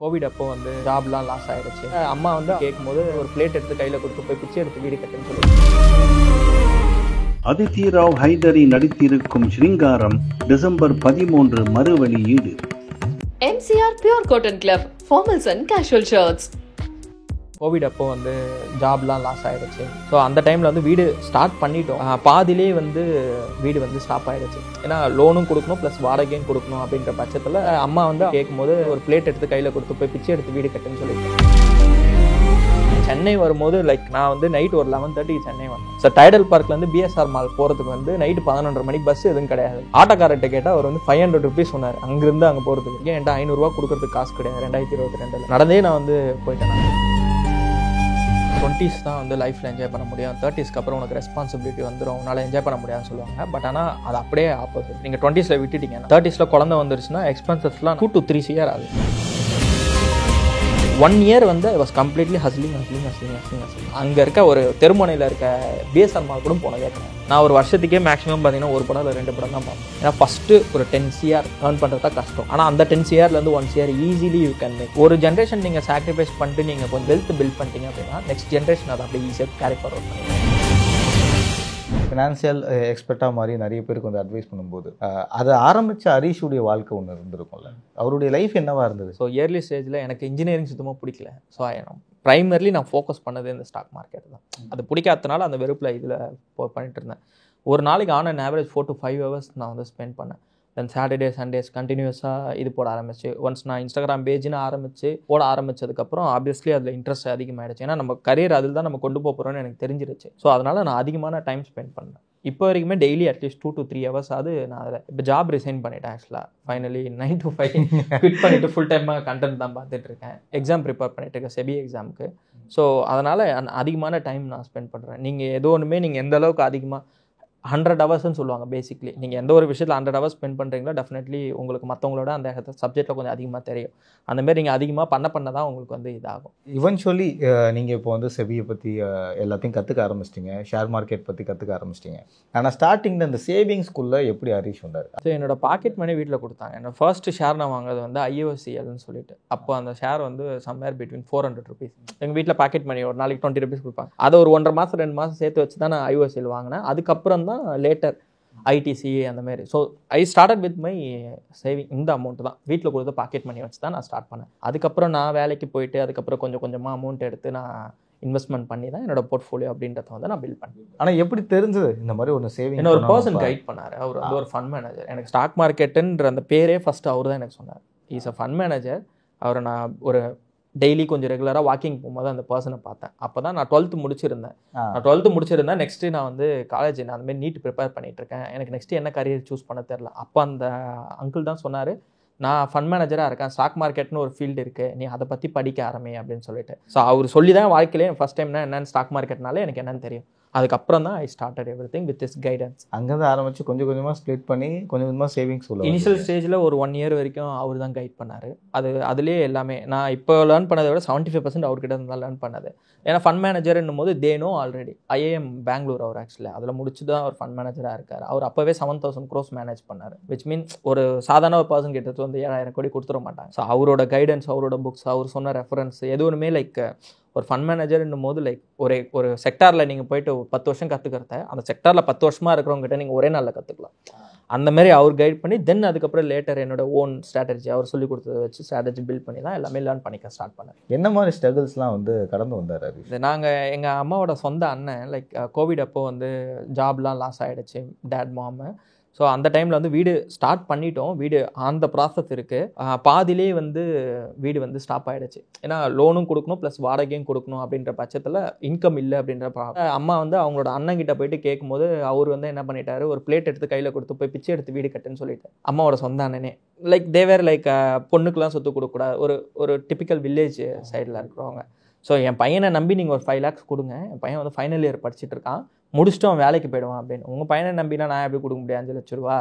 Covid அப்போ வந்து ஜாப்லாம் loss ஆகிடுச்சு. அம்மா வந்து கேட்கும்போது ஒரு பிளேட் எடுத்து கையில் கொடுத்து போய் பிச்சை எடுத்து வீடு கட்டுன்னு சொல்லி. அதித்தி ராவ் ஹைதரி நடித்திருக்கும் ஸ்ரீங்காரம் டிசம்பர் 13 மறு வெளியீடு. MCR Pure Cotton Club, formals and casual shirts. Covid அப்போ வந்து ஜாப்லாம் லாஸ் ஆகிடுச்சு. ஸோ அந்த டைமில் வந்து வீடு ஸ்டார்ட் பண்ணிட்டோம். பாதிலே வந்து வீடு வந்து ஸ்டாப் ஆகிடுச்சு. ஏன்னா லோனும் கொடுக்கணும் ப்ளஸ் வாடகையும் கொடுக்கணும் அப்படின்ற பட்சத்தில் அம்மா வந்து கேட்கும்போது ஒரு பிளேட் எடுத்து கையில் கொடுத்து போய் பிச்சை எடுத்து வீடு கட்டுன்னு சொல்லிட்டு சென்னை வரும்போது நான் வந்து நைட் ஒரு 11:30 சென்னை வந்தேன். ஸோ டைடல் பார்க்லேருந்து பிஎஸ்ஆர் மால் போகிறதுக்கு வந்து நைட்டு 11:30 மணிக்கு பஸ் எதுவும் கிடையாது. ஆட்டோக்காரர்கிட்ட கேட்டால் அவர் வந்து 500 rupees சொன்னார் அங்கேருந்து அங்கே போகிறதுக்கு. என்கிட்ட 500 ரூபா கொடுக்கறதுக்கு காசு கிடையாது. 2022 நடந்தே நான் வந்து போயிட்டேன். 20s தான் வந்து லைஃப்பில் என்ஜாய் பண்ண முடியும். 30ஸ்க்கு அப்புறம் உனக்கு ரெஸ்பான்சிபிலிட்டி வந்துடும், உன்னால் என்ஜாய் பண்ண முடியாதுன்னு சொல்லுவாங்க. பட் ஆனால் அது அப்படியே ஆப்போசிட். நீங்கள் 20ஸ்ல விட்டுட்டீங்கன்னா 30ஸ்ல குழந்தை வந்துருச்சுன்னா எக்ஸ்பென்சஸ்லாம் 2 to 3 years ஆகுது. 1 year வந்து ஐ வாஸ் கம்ப்ளீட்லி ஹஸ்லிங். அங்கே இருக்க ஒரு தெருமுனையில் இருக்க பிஎஸ்ஆர் மால் கூட போன கேட்குறேன். நான் ஒரு வருஷத்துக்கே மேக்ஸிமம் பார்த்தீங்கன்னா 1 படம் இல்லை 2 படம் தான் பார்ப்பேன். ஏன்னா ஃபஸ்ட்டு ஒரு 10 years ஏர்ன் பண்ணுறது தான் கஷ்டம். ஆனால் அந்த 10 yearsலேருந்து 1 year easily you can make. ஒரு ஜென்ரேஷன் நீங்கள் சாக்ரிஃபைஸ் பண்ணிட்டு நீங்கள் கொஞ்சம் வெல்த் பில்ட் பண்ணிட்டீங்க அப்படின்னா நெக்ஸ்ட் ஜென்ரேஷன் அதை அப்படியே ஈஸியாக கேரி ஃபார்வர்ட் பண்ணுவீங்க. ஃபினான்ஷியல் எக்ஸ்பர்ட்டாக மாதிரி நிறைய பேருக்கு வந்து அட்வைஸ் பண்ணும்போது அதை ஆரம்பித்த ஹரீஷுடைய வாழ்க்கை ஒன்று இருந்திருக்கும்ல, அவருடைய லைஃப் என்னவா இருந்தது? ஸோ இயர்லி ஸ்டேஜில் எனக்கு இன்ஜினியரிங் சுத்தமாக பிடிக்கல. ஸோ ப்ரைமர்லி நான் ஃபோக்கஸ் பண்ணது இந்த ஸ்டாக் மார்க்கெட் தான். அது பிடிக்காதனால அந்த வெறுப்பில் இதில் பண்ணிட்டு இருந்தேன். ஒரு நாளைக்கு on and average 4 to 5 hours நான் வந்து ஸ்பெண்ட் பண்ணேன். தென் சாட்டர்டே சண்டேஸ் கண்டினியூஸாக இது போட ஆரம்பிச்சு. ஒன்ஸ் நான் இன்ஸ்டாகிராம் பேஜ்னு போட ஆரம்பிச்சதுக்கப்புறம் ஆப்வியஸ்லி அதில் இன்ட்ரெஸ்ட் அதிகமாகிடுச்சு. ஏன்னா நம்ம கரியர் அதில் தான் நம்ம கொண்டு போகிறோம்னு எனக்கு தெரிஞ்சிருச்சு. ஸோ அதனால் நான் அதிகமான டைம் ஸ்பெண்ட் பண்ணேன். இப்போ வரைக்குமே டெய்லி அட்லீஸ்ட் 2 to 3 hours ஆகுது. நான் அதில் இப்போ ஜாப் ரிசைன் பண்ணிட்டேன். ஆக்சுவலாக ஃபைனலி 9 to 5 குவிட் பண்ணிவிட்டு ஃபுல் டைமாக கண்டென்ட் தான் பார்த்துட்டு இருக்கேன். எக்ஸாம் ப்ரிப்பேர் பண்ணிட்டு இருக்கேன், செபி எக்ஸாமுக்கு. ஸோ அதனால் அதிகமான டைம் நான் ஸ்பெண்ட் பண்ணுறேன். நீங்கள் ஏதோ ஒன்றுமே நீங்கள் எந்த அளவுக்கு அதிகமாக 100 hours சொல்லுவாங்க பேசிக்லி. நீங்கள் எந்த ஒரு விஷயத்தில் 100 hours ஸ்பெண்ட் பண்ணுறீங்களோ டெஃபினெட்லி உங்களுக்கு மற்றவங்களோட அந்த சப்ஜெக்டில் கொஞ்சம் அதிகமாக தெரியும். அந்தமாரி நீங்கள் அதிகமாக பண்ண தான் உங்களுக்கு வந்து இதாகும். இவென்ச்சுவலி நீங்கள் இப்போ வந்து செபியை பற்றி எல்லாத்தையும் கற்றுக்க ஆரம்பிச்சிட்டிங்க, ஷேர் மார்க்கெட் பற்றி கற்றுக்க ஆரம்பிச்சிட்டிங்க. ஆனால் ஸ்டார்டிங்கில் இந்த சேவிங்ஸ்குள்ளே எப்படி ஹரீஷ் வந்தார்? ஸோ என்னோட பாக்கெட் மணி வீட்டில் கொடுத்தாங்க. என்னோட ஃபர்ஸ்ட் ஷேர் நான் வாங்குறது வந்து IOCLன்னு சொல்லிட்டு. அப்போ அந்த ஷேர் வந்து சம்வேர் பிட்வீன் 400 rupees. எங்கள் வீட்டில் பாக்கெட் மணி ஒரு நாளைக்கு 20 rupees கொடுப்பாங்க. அதை ஒரு 1.5 மாதம் 2 மாதம் சேர்த்து வச்சு தான் நான் IOCL வாங்கினேன். அதுக்கப்புறம் தான் லேட்டர் ITC அந்த மாதிரி. So I started with my saving. இந்த அமௌண்ட் தான் வீட்டில் கொடுத்த பாக்கெட் மணி வச்சு தான் நான் ஸ்டார்ட் பண்ணேன். அதுக்கப்புறம் நான் வேலைக்கு போயிட்டு அதுக்கப்புறம் கொஞ்சம் கொஞ்சமாக அமௌண்ட் எடுத்து நான் இன்வெஸ்ட்மெண்ட் பண்ணி தான் என்னோட போர்ட்ஃபோலியோ அப்படின்றத வந்து நான் பில்ட் பண்ணேன். ஆனால் எப்படி தெரிஞ்சது இந்த மாதிரி ஒன்று சேவிங்? என்ன ஒரு பர்சன் கைட் பண்ணார். அவர் வந்து ஒரு ஃபண்ட் மேனேஜர். எனக்கு ஸ்டாக் மார்க்கெட்டுன்ற அந்த பேரே ஃபஸ்ட்டு அவர் தான் எனக்கு சொன்னார். Is a fund manager. அவரை நான் ஒரு டெய்லி கொஞ்சம் ரெகுலராக வாக்கிங் போகும்போது அந்த பர்சனை பார்த்தேன். அப்போ தான் நான் 12th முடிச்சிருந்தேன். நெக்ஸ்ட்டு நான் வந்து காலேஜ் நான் அந்தமாதிரி நீட் ப்ரிப்பேர் பண்ணிகிட்டு இருக்கேன். எனக்கு நெக்ஸ்ட்டு என்ன கரியர் சூஸ் பண்ண தெரில. அப்போ அந்த அங்கிள் தான் சொன்னார், நான் ஃபண்ட் மேனேஜராக இருக்கேன், ஸ்டாக் மார்க்கெட்னு ஒரு ஃபீல்டு இருக்குது, நீ அதை பற்றி படிக்க ஆரம்பி அப்படின்னு சொல்லிட்டு. ஸோ அவர் சொல்லி தான் வாழ்க்கையிலே ஃபஸ்ட் டைம்னா என்னென்னு ஸ்டாக் மார்க்கெட்னாலே எனக்கு என்னென்னு தெரியும். அதுக்கப்புறம் தான் I started everything with this guidance. அங்கேருந்து ஆரம்பித்து கொஞ்சம் கொஞ்சமாக ஸ்ப்ளிட் பண்ணி கொஞ்சம் கொஞ்சமாக சேவிங்ஸ் சொல்லுவாங்க. இனிஷியல் ஸ்டேஜில் ஒரு 1 year வரைக்கும் அவர் தான் கைட் பண்ணார். அதுலேயே எல்லாமே நான் இப்போ லேர்ன் பண்ணதை விட 75% அவர்கிட்ட தான் லேர்ன் பண்ணது. ஏன்னா ஃபண்ட் மேனேஜர்ன்னும் போது தேனோ ஆல்ரெடி IIM பெங்களூர் அவர் ஆக்சுவலி அதில் முடிச்சு தான் அவர் ஃபண்ட் மேனேஜராக இருக்கார். அவர் அப்போவே 7,000 crores மேனேஜ் பண்ணார். விச் மீன்ஸ் ஒரு சாதாரண ஒரு பர்சன் கிட்ட வந்து 7,000 கோடி கொடுத்துட மாட்டாங்க. ஸோ அவரோட கைடன்ஸ், அவரோட புக்ஸ், அவர் சொன்ன ரெஃபரன்ஸ் எதுவுமே ஒரு ஃபண்ட் மேனேஜர்ன்னும் போது ஒரு செக்டாரில் நீங்கள் போயிட்டு 10 வருஷம் கற்றுக்கிறத அந்த செக்டாரில் 10 வருஷமாக இருக்கிறவங்ககிட்ட நீங்கள் ஒரே நாளில் கற்றுக்கலாம். அந்த மாதிரி அவர் கைட் பண்ணி தென் அதுக்கப்புறம் லேட்டர் என்னோட ஓன் ஸ்ட்ராட்டஜி அவர் சொல்லி கொடுத்ததை வச்சு ஸ்ட்ராட்டஜி பில்ட் பண்ணி தான் எல்லாமே லேர்ன் பண்ணிக்க ஸ்டார்ட் பண்ணேன். என்ன மாதிரி ஸ்ட்ரகிள்ஸ்லாம் வந்து கடந்து வந்தார் ஹரீஷ்? எங்கள் அம்மாவோட சொந்த அண்ணன் கோவிட் அப்போ வந்து ஜாப்லாம் லாஸ் ஆகிடுச்சு, டேட் மாமு. ஸோ அந்த டைமில் வந்து வீடு ஸ்டார்ட் பண்ணிட்டோம். வீடு அந்த ப்ராசஸ் இருக்குது. பாதிலே வந்து வீடு வந்து ஸ்டாப் ஆகிடுச்சு. ஏன்னா லோனும் கொடுக்கணும் ப்ளஸ் வாடகையும் கொடுக்கணும் அப்படின்ற பட்சத்தில் இன்கம் இல்லை அப்படின்ற அம்மா வந்து அவங்களோட அண்ணங்கிட்ட போயிட்டு கேட்கும்போது அவர் வந்து என்ன பண்ணிட்டாரு, ஒரு பிளேட் எடுத்து கையில் கொடுத்து போய் பிச்சை எடுத்து வீடு கட்டுன்னு சொல்லிட்டு. அம்மாவோட சொந்த அண்ணனே தேவேர் பொண்ணுக்கெலாம் சொத்து கொடுக்கக்கூடாது, ஒரு டிப்பிக்கல் வில்லேஜ் சைடில் இருக்கிறவங்க. ஸோ என் பையனை நம்பி நீங்கள் ஒரு 5 lakhs கொடுங்க, என் பையன் வந்து ஃபைனல் இயர் படிச்சுட்டு இருக்கான், முடிச்சுட்டு அவன் வேலைக்கு போயிடுவான் அப்படின்னு. உங்கள் பையனை நம்பினா நான் எப்படி கொடுக்க முடியாது? 5 லட்ச ரூபா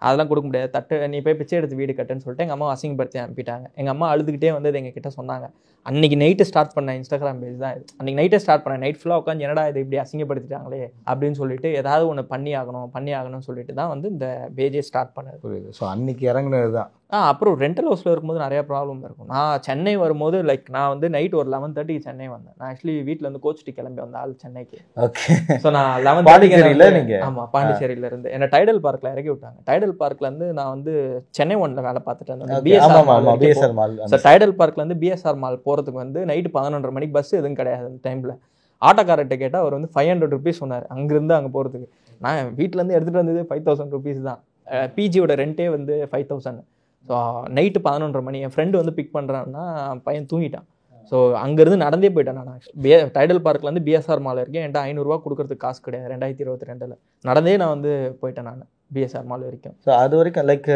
அதெல்லாம் கொடுக்க முடியாது, நீ போய் பிச்சை எடுத்து வீடு கட்டுன்னு சொல்லிட்டு எங்கள் அம்மா அசிங்கப்படுத்தி அனுப்பிட்டாங்க. எங்கள் அம்மா அழுதுகிட்டே வந்து எங்கள் கிட்ட சொன்னாங்க, அன்றைக்கி நைட்டு ஸ்டார்ட் பண்ண இன்ஸ்டாகிராம் பேஜ் தான் இது. அன்றைக்கி நைட்டே ஸ்டார்ட் பண்ணேன். நைட் ஃபுல்லாக உட்காந்து என்னடா இது இப்படி அசிங்கப்படுத்திட்டாங்களே அப்படின்னு சொல்லிட்டு ஏதாவது ஒன்று பண்ணி ஆகணும்னு சொல்லிட்டு தான் வந்து இந்த பேஜே ஸ்டார்ட் பண்ணது. புரியுது. ஸோ அன்றைக்கி இறங்குனது தான். அப்புறம் ரெண்டல் ஹவுஸில் இருக்கும்போது நிறையா ப்ராப்ளம் இருக்கும். நான் சென்னை வரும்போது லைக் நான் வந்து நைட் ஒரு 11:30 சென்னை வந்தேன். நான் ஆக்சுவலி வீட்டில் வந்து கோச்சிட்டு கிளம்பி வந்த ஆள் சென்னைக்கு. ஓகே. ஸோ நான் 11 பாண்டிச்சேரியில் நீங்கள்? ஆமாம், பாண்டிச்சேரியில இருந்து என்னை டைடல் பார்க்கில் இறக்கி விட்டாங்க. டைடல் பார்க்லேருந்து நான் வந்து சென்னை ஒன்ல வேலை பார்த்துட்டு இருந்தேன். PSR mall. ஸோ டைடல் பார்க்லேருந்து பிஎஸ்ஆர் மால் போகிறதுக்கு வந்து நைட்டு 11:30 மணிக்கு பஸ் எதுவும் கிடையாது அந்த டைமில். ஆட்டோக்காரர்கிட்ட கேட்டால் அவர் வந்து 500 rupees சொன்னார் அங்கேருந்து அங்கே போகிறதுக்கு. நான் வீட்டிலேருந்து எடுத்துகிட்டு வந்தது 5000 rupees தான். பிஜியோட ரெண்டே வந்து 5000. ஸோ நைட்டு 11:30 மணி என் ஃப்ரெண்டு வந்து பிக் பண்ணுறான்னா பையன் தூங்கிட்டான். ஸோ அங்கேருந்து நடந்தே போயிட்டேன் நான். டைடல் பார்க்லேருந்து பிஎஸ்ஆர் மால் இருக்கேன். என்கிட்ட 500 ரூபா கொடுக்கறதுக்கு காசு கிடையாது 2022. நடந்தே நான் வந்து போயிட்டேன் நான் பிஎஸ்ஆர் மால் வரைக்கும். ஸோ அது வரைக்கும் லைக்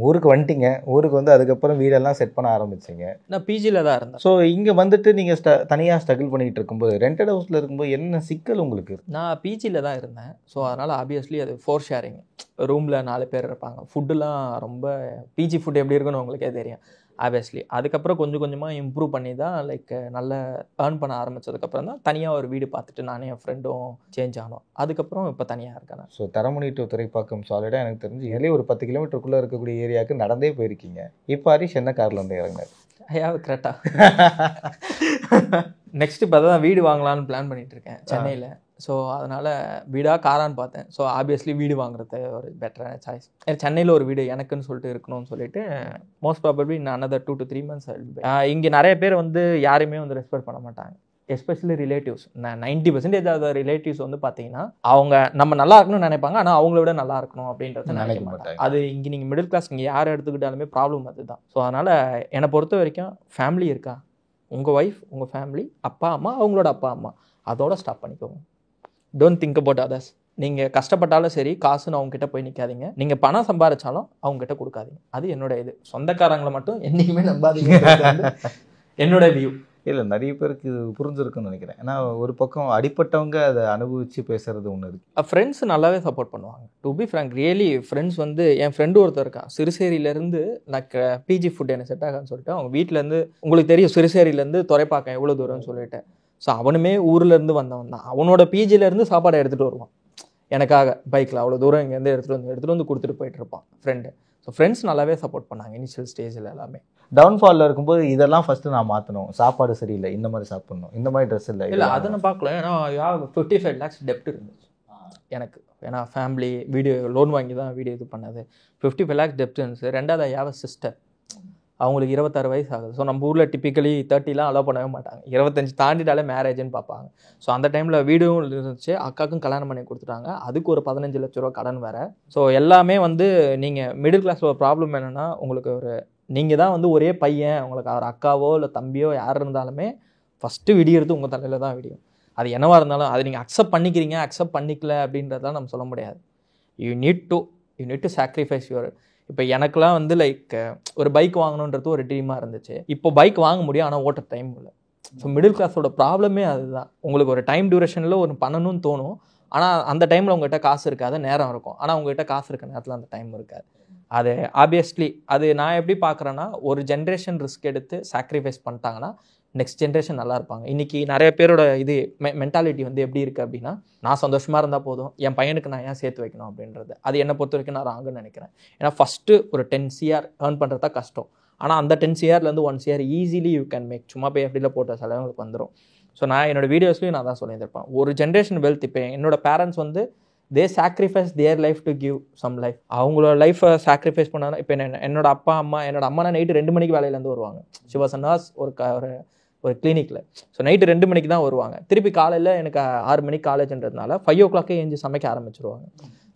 ஊருக்கு வந்துட்டீங்க. ஊருக்கு வந்து அதுக்கப்புறம் வீடெல்லாம் செட் பண்ண ஆரம்பிச்சிங்க. நான் பிஜியில் தான் இருந்தேன். ஸோ இங்கே வந்துட்டு நீங்கள் தனியாக ஸ்ட்ரகிள் பண்ணிகிட்டு இருக்கும்போது ரெண்டட் ஹவுஸில் இருக்கும்போது என்ன சிக்கல் உங்களுக்கு? நான் பிஜியில் தான் இருந்தேன். ஸோ அதனால் ஆப்வியஸ்லி அது 4 ஷேரிங். ரூமில் 4 பேர் இருப்பாங்க. ஃபுட்டுலாம் ரொம்ப பிஜி ஃபுட் எப்படி இருக்குன்னு உங்களுக்கே தெரியும் ஆப்வியஸ்லி. அதுக்கப்புறம் கொஞ்சம் கொஞ்சமாக இம்ப்ரூவ் பண்ணி தான் லைக் நல்லா ஏர்ன் பண்ண ஆரம்பித்ததுக்கப்புறம் தான் தனியாக ஒரு வீடு பார்த்துட்டு நானே என் ஃப்ரெண்டும் சேஞ்ச் ஆனோம். அதுக்கப்புறம் இப்போ தனியாக இருக்கேன். ஸோ தரமணி டு துறைப்பாக்கம் சாலிடாக எனக்கு தெரிஞ்சு இதுலேயே ஒரு 10 கிலோமீட்டருக்குள்ளே இருக்கக்கூடிய ஏரியாவுக்கு நடந்தே போயிருக்கீங்க. இப்போ ஹரிஷ் என்ன காரில் வந்து இறங்கினார்? கரெக்டாக நெக்ஸ்ட் இப்போ தான் வீடு வாங்கலான்னு பிளான் பண்ணிட்டு இருக்கேன் சென்னையில். ஸோ அதனால் வீடாக காரான்னு பார்த்தேன். ஸோ ஆப்வியஸ்லி வீடு வாங்குறது ஒரு பெட்டரான சாய்ஸ். சென்னையில் ஒரு வீடு எனக்குன்னு சொல்லிட்டு இருக்கணும்னு சொல்லிட்டு மோஸ்ட் ப்ராபப்ளி நான் another 2 to 3 months இங்கே நிறைய பேர் வந்து யாரையுமே வந்து ரெஸ்பெக்ட் பண்ண மாட்டாங்க. Especially relatives. 90% ஆஃப் ரிலேட்டிவ்ஸ் வந்து பார்த்தீங்கன்னா அவங்க நம்ம நல்லா இருக்கணும்னு நினைப்பாங்க. ஆனால் அவங்கள விட நல்லா இருக்கணும் அப்படின்றத நினைக்க மாட்டாங்க. அது இங்கே நீங்கள் மிடில் கிளாஸ் இங்கே யார் எடுத்துக்கிட்டாலுமே ப்ராப்ளம் அதுதான். ஸோ அதனால் என்னை பொறுத்த வரைக்கும் ஃபேமிலி இருக்கா, உங்கள் ஒய்ஃப், உங்கள் ஃபேமிலி, அப்பா அம்மா, அவங்களோட அப்பா அம்மா, அதோட ஸ்டாப் பண்ணிக்கோங்க. Don't think about others. நீங்கள் கஷ்டப்பட்டாலும் சரி காசுன்னு அவங்ககிட்ட போய் நிற்காதீங்க. நீங்கள் பணம் சம்பாதிச்சாலும் அவங்ககிட்ட கொடுக்காதீங்க. அது என்னோட இது. சொந்தக்காரங்களை மட்டும் என்றைக்குமே நம்பாதீங்க. என்னோட வியூ. இல்லை, நிறைய பேருக்கு இது புரிஞ்சிருக்குன்னு நினைக்கிறேன். ஏன்னா ஒரு பக்கம் அடிப்பட்டவங்க அதை அனுபவித்து பேசுறது ஒன்று இருக்குது. ஃப்ரெண்ட்ஸ் நல்லாவே சப்போர்ட் பண்ணுவாங்க. To be frank really friends வந்து என் ஃப்ரெண்டு ஒருத்தர் இருக்கான் சிறுசேரியிலேருந்து. எனக்கு பிஜி ஃபுட் எனக்கு செட் ஆகான்னு சொல்லிட்டு அவங்க வீட்டிலேருந்து உங்களுக்கு தெரியும் சிறுசேரியிலேருந்து துறைப்பாக்கம் எவ்வளோ தூரம்னு சொல்லிட்டு. ஸோ அவனுமே ஊர்லேருந்து வந்தவன் தான். அவனோட பிஜிலேருந்து சாப்பாடை எடுத்துகிட்டு வருவான் எனக்காக பைக்கில். அவ்வளோ தூரம் இங்கேருந்து எடுத்துகிட்டு வந்து கொடுத்துட்டு போயிட்டு இருப்பான் ஃப்ரெண்டு. ஸோ ஃப்ரெண்ட்ஸ் நல்லாவே சப்போர்ட் பண்ணாங்க இனிஷியல் ஸ்டேஜில் எல்லாமே. டவுன்ஃபாலில் இருக்கும்போது இதெல்லாம் ஃபஸ்ட்டு நான் மாற்றணும், சாப்பாடு சரியில்லை, இந்த மாதிரி சாப்பிட்ணும், இந்த மாதிரி ட்ரெஸ் இல்லை. இல்லை அதை நான் பார்க்கல. ஏன்னா 55 lakhs டெப்ட் இருந்துச்சு எனக்கு. ஏன்னா ஃபேமிலி வீடு லோன் வாங்கி தான் வீடு இது பண்ணது. 55 lakhs டெப்ட் இருந்துச்சு. ரெண்டாவது ஐ ஹேவ் அ சிஸ்டர். அவங்களுக்கு 26 வயசு ஆகுது. ஸோ நம்ம ஊரில் டிப்பிக்கலி 30 அலோவ் பண்ணவே மாட்டாங்க. 25 தாண்டிட்டாலே மேரேஜ்னு பார்ப்பாங்க. ஸோ அந்த டைமில் வீடும் இருந்துச்சு. அக்காவுக்கும் கல்யாணம் பண்ணி கொடுத்துட்டாங்க. அதுக்கு ஒரு 15 லட்ச ரூபா கடன் வேறு. ஸோ எல்லாமே வந்து நீங்கள் மிடில் கிளாஸில் ஒரு ப்ராப்ளம் என்னென்னா உங்களுக்கு ஒரு நீங்கள் தான் வந்து ஒரே பையன், உங்களுக்கு அவர் அக்காவோ இல்லை தம்பியோ யார் இருந்தாலுமே ஃபஸ்ட்டு விடியறது உங்கள் தலையில் தான் விடியும். அது என்னவாக இருந்தாலும் அது நீங்கள் அக்செப்ட் பண்ணிக்கிறீங்க அக்செப்ட் பண்ணிக்கல அப்படின்றதெல்லாம் நம்ம சொல்ல முடியாது. You need to sacrifice your. இப்போ எனக்குலாம் வந்து லைக் ஒரு பைக் வாங்கணுன்றது ஒரு ட்ரீமாக இருந்துச்சு. இப்போ பைக் வாங்க முடியும், ஆனால் ஓட்ட டைம் இல்லை. ஸோ மிடில் கிளாஸோட ப்ராப்ளமே அதுதான். உங்களுக்கு ஒரு டைம் டியூரேஷனில் ஒரு பண்ணணும்னு தோணும். ஆனால் அந்த டைமில் உங்கள்கிட்ட காசு இருக்காது, நேரம் இருக்கும். ஆனால் உங்கள்கிட்ட காசு இருக்க நேரத்தில் அந்த டைம் இருக்காது. அது ஆப்வியஸ்லி அது நான் எப்படி பார்க்குறேன்னா ஒரு ஜென்ரேஷன் ரிஸ்க் எடுத்து சாக்ரிஃபைஸ் பண்ணிட்டாங்கன்னா நெக்ஸ்ட் ஜென்ரேஷன் நல்லா இருப்பாங்க. இன்றைக்கி நிறைய பேரோட இது மென்டாலிட்டி வந்து எப்படி இருக்குது அப்படின்னா நான் சந்தோஷமாக இருந்தால் போதும், என் பையனுக்கு நான் ஏன் சேர்த்து வைக்கணும் அப்படின்றது. அது என்னை பொறுத்த வரைக்கும் நான் ராங்குன்னு நினைக்கிறேன். ஏன்னா ஃபஸ்ட்டு ஒரு 10 CR ஏர்ன் பண்ணுறது தான் கஷ்டம். ஆனால் அந்த 10 CRலேருந்து 1 CR easily you can make. சும்மா போய் எப்படியில் போட்ட செலவு உங்களுக்கு வந்துடும். ஸோ நான் என்னோடய வீடியோஸ்லையும் நான் தான் சொல்லியிருப்பேன். ஒரு ஜென்ரேஷன் வெல்த். இப்போ என்னோட பேரண்ட்ஸ் வந்து they sacrifice their life to give some life. அவங்களோட லைஃப்பை சாக்ரிஃபைஸ் பண்ணால் இப்போ என்னோட அப்பா அம்மா நைட்டு 2 மணிக்கு வேலையிலேருந்து வருவாங்க. ஷி வாஸ் அ நர்ஸ் ஒரு கிளினிக்கில். ஸோ நைட்டு 2 மணிக்கு தான் வருவாங்க. திருப்பி காலையில் எனக்கு 6 மணிக்கு காலேஜ்ன்றதுனால 5 o'clock எழுந்து சமைக்க ஆரம்பிச்சிருவாங்க.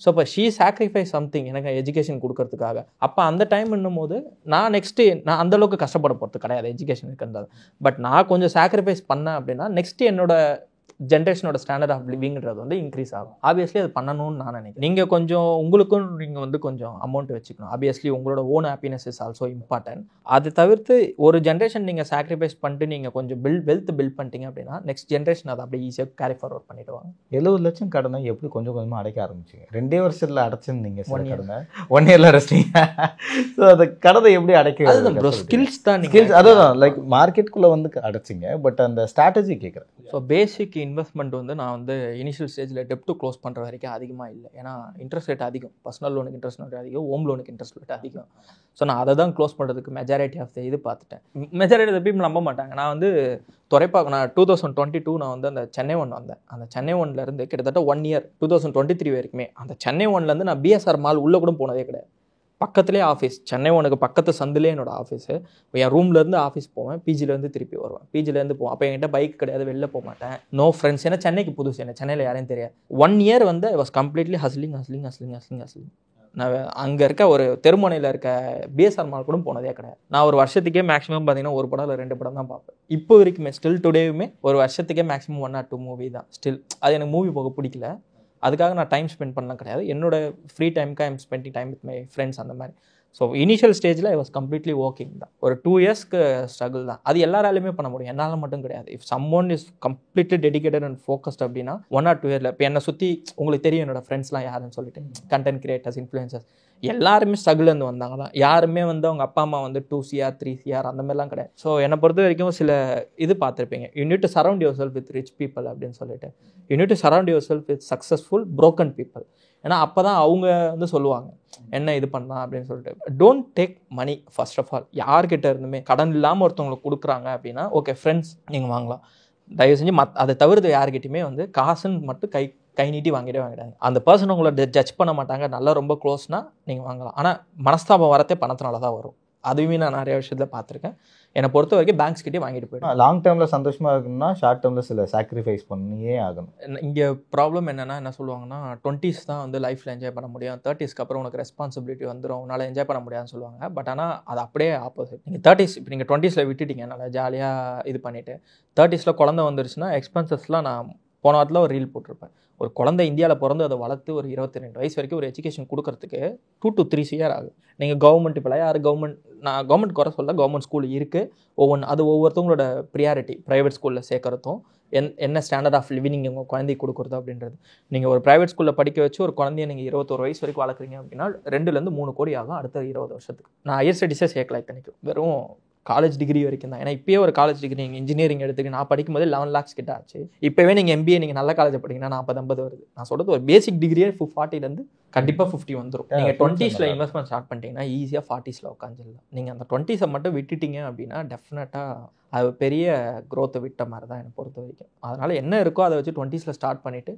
ஸோ இப்போ ஷீ சாக்ரிஃபைஸ் சம்திங் எனக்கு எஜுகேஷன் கொடுக்கறதுக்காக. அப்போ அந்த டைம் என்னும்போது நான் நான் அந்தளவுக்கு கஷ்டப்பட போகிறது கிடையாது எஜுகேஷன் இருக்கிறது. பட் நான் கொஞ்சம் சாக்ரிஃபைஸ் பண்ணேன் அப்படின்னா நெக்ஸ்ட்டு என்னோட ஜென்ரேஷனோட ஸ்டாண்டர்ட் ஆஃப் லிவிங்கிறது வந்து இன்க்ரீஸ் ஆகும். ஆப்வியஸ்லி அது பண்ணணும்னு நான் நினைக்கிறேன். நீங்கள் கொஞ்சம் உங்களுக்கும் நீங்கள் வந்து கொஞ்சம் அமௌண்ட் வச்சுக்கணும். ஆப்வியஸ்லி உங்களோட own happiness is also important. அது தவிர்த்து ஒரு ஜென்ரேஷன் நீங்கள் சாக்ரிஃபைஸ் பண்ணிட்டு நீங்கள் கொஞ்சம் வெல்த் பில்ட் பண்ணிட்டீங்க அப்படின்னா நெக்ஸ்ட் ஜென்ரேஷன் அதை அப்படியே ஈஸியாக கேரி ஃபார்வர்ட் பண்ணிடுவாங்க. 70 லட்சம் கடனை எப்படி கொஞ்சம் கொஞ்சமாக அடைக்க ஆரம்பிச்சிங்க? 2 வருஷத்தில் அடைச்சிருந்தீங்க. 1 இயரில் அடைச்சிங்க. ஸோ அந்த கடனை எப்படி அடைக்க? ஸ்கில்ஸ் தான். ஸ்கில்ஸ் அதுதான் லைக் மார்க்கெட்டுக்குள்ளே வந்து அடைச்சிங்க. பட் அந்த ஸ்ட்ராட்டஜி கேட்குறேன். ஸோ பேசிக் சிட்டிக்கு இன்வெஸ்ட்மெண்ட் வந்து நான் வந்து இனிஷியல் ஸ்டேஜில் டெப்ட் க்ளோஸ் பண்ணுற வரைக்கும் அதிகமாக இல்லை. ஏன்னா இன்ட்ரெஸ்ட் ரேட் அதிகம், பர்சனல் லோனுக்கு இன்ட்ரெஸ்ட் ரேட் அதிகம், ஹோம் லோனுக்கு இன்ட்ரெஸ்ட் ரேட் அதிகம். ஸோ நான் அதை தான் க்ளோஸ் பண்ணுறதுக்கு மெஜாரிட்டி ஆஃப் த இது பார்த்துட்டேன். மெஜாரிட்டி ஆஃப் த பீப்புள் நம்ப மாட்டாங்க. நான் வந்து நான் 2022 நான் வந்து அந்த சென்னை ஒன் வந்தேன். அந்த சென்னை ஒன்லேருந்து கிட்டத்தட்ட 1 இயர் 2023 வரைக்குமே அந்த சென்னை ஒன்லேருந்து நான் பிஎஸ்ஆர் மால் உள்ளே கூட போனதே கிடையாது. பக்கத்துலேயே ஆஃபீஸ், சென்னை ஒனுக்கு பக்கத்து சந்துலேயே என்னோட ஆஃபீஸு. என் ரூம்லேருந்து ஆஃபீஸ் போவேன், பிஜிலேருந்து திருப்பி வருவேன், பிஜிலேருந்து போவேன். அப்போ என்கிட்ட பைக் கிடையாது, வெளில போக மாட்டேன், நோ ஃப்ரெண்ட்ஸ். ஏன்னா சென்னைக்கு புதுசு, என்ன சென்னையில் யாரையும் தெரியாது. 1 இயர் வந்து ஐ வாஸ் கம்ப்ளீட்லி ஹஸ்லிங். நான் அங்கே இருக்க ஒரு தெருமுனையில் இருக்க பிஎஸ்ஆர் மால் கூட போனதே கிடையாது. நான் ஒரு வருஷத்துக்கே மேக்ஸிமம் பார்த்தீங்கன்னா 1 படம் இல்லை 2 படம் தான் பார்ப்பேன். இப்போ வரைக்குமே ஸ்டில் டுடேவுமே ஒரு வருஷத்துக்கே மேக்ஸிமம் 1 or 2 மூவி தான் ஸ்டில். அது எனக்கு மூவி போக பிடிக்கல, அதுக்காக நான் டைம் ஸ்பெண்ட் பண்ணலாம் கிடையாது. என்னோட ஃப்ரீ டைமுக்கு I'm spending time with my friends அந்த மாதிரி. ஸோ இனிஷியல் ஸ்டேஜில் ஐ வாஸ் கம்ப்ளீட்லி ஒர்க்கிங் தான். ஒரு 2 இயர்ஸ்க்கு ஸ்ட்ரகிள் தான். அது எல்லாராலையுமே பண்ண முடியும், என்னால் மட்டும் கிடையாது. If சம்மோன் is completely dedicated and focused அப்படின்னா 1 or 2 இயரில். இப்போ என்னை சுற்றி உங்களுக்கு தெரியும் என்னோட ஃப்ரெண்ட்ஸ்லாம் யாருன்னு சொல்லிட்டு, கண்டென்ட் கிரியேட்டர்ஸ், இன்ஃப்ளூயன்சர்ஸ் எல்லாருமே ஸ்ட்ரகிள்லேருந்து வந்தாங்க தான். யாருமே வந்து அவங்க அப்பா அம்மா வந்து 2 CR 3 CR அந்த மாதிரிலாம் கிடையாது. ஸோ என்னை பொறுத்த வரைக்கும் சில இது பார்த்துருப்பீங்க, you need to surround your self with rich people அப்படின்னு சொல்லிட்டு. You need to surround your self with successful broken people. ஏன்னா அப்போ தான் அவங்க வந்து சொல்லுவாங்க என்ன இது பண்ணலாம் அப்படின்னு சொல்லிட்டு. Don't take money first of all. யார்கிட்ட இருந்துமே கடன் இல்லாமல் ஒருத்தவங்களுக்கு கொடுக்குறாங்க அப்படின்னா ஓகே ஃப்ரெண்ட்ஸ் நீங்கள் வாங்கலாம், தயவு செஞ்சு அதை தவிர்த்து யார்கிட்டையுமே வந்து காசுன்னு மட்டும் கை நீட்டி வாங்கிடாங்க. அந்த பர்சன் உங்களை ஜட்ஜ் பண்ண மாட்டாங்க, நல்லா ரொம்ப க்ளோஸ்னால் நீங்கள் வாங்கலாம். ஆனால் மனஸ்தாபம் வரத்தே பணத்தினால தான் வரும். அதுவுமே நான் நிறைய விஷயத்தில் பார்த்துருக்கேன். என்னை பொறுத்த வரைக்கும் பேங்க்ஸ்கிட்டே வாங்கிட்டு போய்டும். லாங் டேர்மில் சந்தோஷமாக இருக்குன்னா ஷார்ட் டேர்மில் சில சாக்ரிஃபைஸ் பண்ணியே ஆகணும். இங்கே ப்ராப்ளம் என்னென்னா என்ன சொல்லுவாங்கன்னா 20s தான் வந்து லைஃப்பில் என்ஜாய் பண்ண முடியும், 30ஸ்க்கு அப்புறம் உனக்கு ரெஸ்பான்சிபிலிட்டி வந்துடும், உன்னால் என்ஜாய் பண்ண முடியாதுன்னு சொல்லுவாங்க. பட் ஆனால் அது அப்படியே ஆப்போசிட். நீங்கள் 30s இப்போ நீங்கள் 20ஸ்ல விட்டுட்டீங்க, நல்லா ஜாலியாக இது பண்ணிவிட்டு 30ஸ்ல குழந்தை வந்துருச்சுன்னா எக்ஸ்பென்சஸ்லாம் நான் போன வாரத்தில் ஒரு ரீல் போட்டிருப்பேன். ஒரு குழந்தை இந்தியாவில் பிறந்து அதை வளர்த்து ஒரு 22 வயசு வரைக்கும் ஒரு எஜுகேஷன் கொடுக்கறதுக்கு 2 to 3 years ஆகும். நீங்கள் கவர்மெண்ட் இப்போலாம் யார் நான் கவர்மெண்ட் குறை சொல்ல, கவர்மெண்ட் ஸ்கூல் இருக்குது, அது ஒவ்வொருத்தவங்களோட ப்ரியாரிட்டி. ப்ரைவேட் ஸ்கூலில் சேர்க்கறதும் என்ன ஸ்டாண்டர்ட் ஆஃப் லிவிங் நீங்கள் உங்கள் குழந்தைக்கு கொடுக்குறது அப்படின்றது. நீங்கள் ஒரு ப்ரைவேட் ஸ்கூலில் படிக்க வச்சு ஒரு குழந்தைய நீங்கள் 21 வயசு வரைக்கும் வளர்க்குறீங்க அப்படின்னா 2-3 கோடி ஆகும் அடுத்த 20 வருஷத்துக்கு. நான் ஹையர் ஸ்டடீஸே சேர்க்கல இத்தனைக்கும், வெறும் காலேஜ் டிகிரி வரைக்கும் தான். ஏன்னா இப்போயே ஒரு காலேஜ் டிகிரி நீங்கள் இன்ஜினியரிங் எடுத்துக்கு நான் படிக்கும்போது 11 lakhs கிட்ட ஆச்சு. இப்போவே நீங்கள் MBA நீங்கள் நல்ல காலேஜ் படிங்கன்னா 40-50 வருது. நான் சொல்கிறது ஒரு பேசிக் டிகிரியே 40 கண்டிப்பாக 50 வந்துடும். நீங்கள் 20ஸ்ல இன்வெஸ்ட்மெண்ட் ஸ்டார்ட் பண்ணிட்டீங்கன்னா ஈஸியாக 40ஸ்ல உட்காந்துடலாம். நீங்கள் அந்த 20ஸை மட்டும் விட்டுட்டீங்க அப்படின்னா டெஃபினட்டாக அது பெரிய க்ரோத்தை விட்ட மாதிரி தான் என்னை பொறுத்த வரைக்கும். அதனால் என்ன இருக்கோ அதை வச்சு 20ஸ்ல ஸ்டார்ட் பண்ணிவிட்டு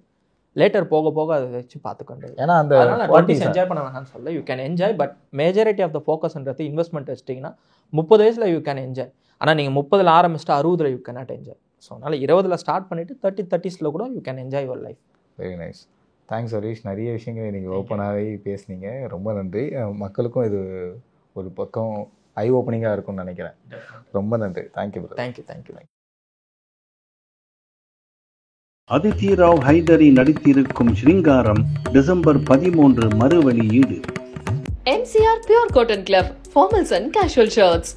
லேட்டர் போக போக அதை வச்சு பார்த்துக்கொண்டு. ஏன்னா அந்த 20s என்ஜாய் பண்ண வேணாம்னு சொல்ல, you can enjoy, but majority of the ஃபோக்கஸ்ன்றது இன்வெஸ்ட்மெண்ட் வச்சிட்டிங்கன்னா 30 வயசில் யூ கேன் என்ஜாய். ஆனால் நீங்கள் 30ல் ஆரம்பிச்சுட்டு 60ல் you can not enjoy. So அதனால் 20ல் ஸ்டார்ட் பண்ணிவிட்டு 30s கூட you can enjoy your life. Very nice. Thanks Harish. நிறைய விஷயங்களை நீங்கள் ஓப்பனாகவே பேசுனீங்க, ரொம்ப நன்றி. மக்களுக்கும் இது ஒரு பக்கம் ஐ ஓப்பனிங்காக இருக்கும்னு நினைக்கிறேன். ரொம்ப நன்றி. தேங்க்யூ. தேங்க்யூ. அதித்தி ராவ் ஹைதரி நடித்திருக்கும் ஸ்ரீங்காரம் டிசம்பர் 13 மறுவெளியீடு. MCR Pure Cotton Club, formals and casual shirts.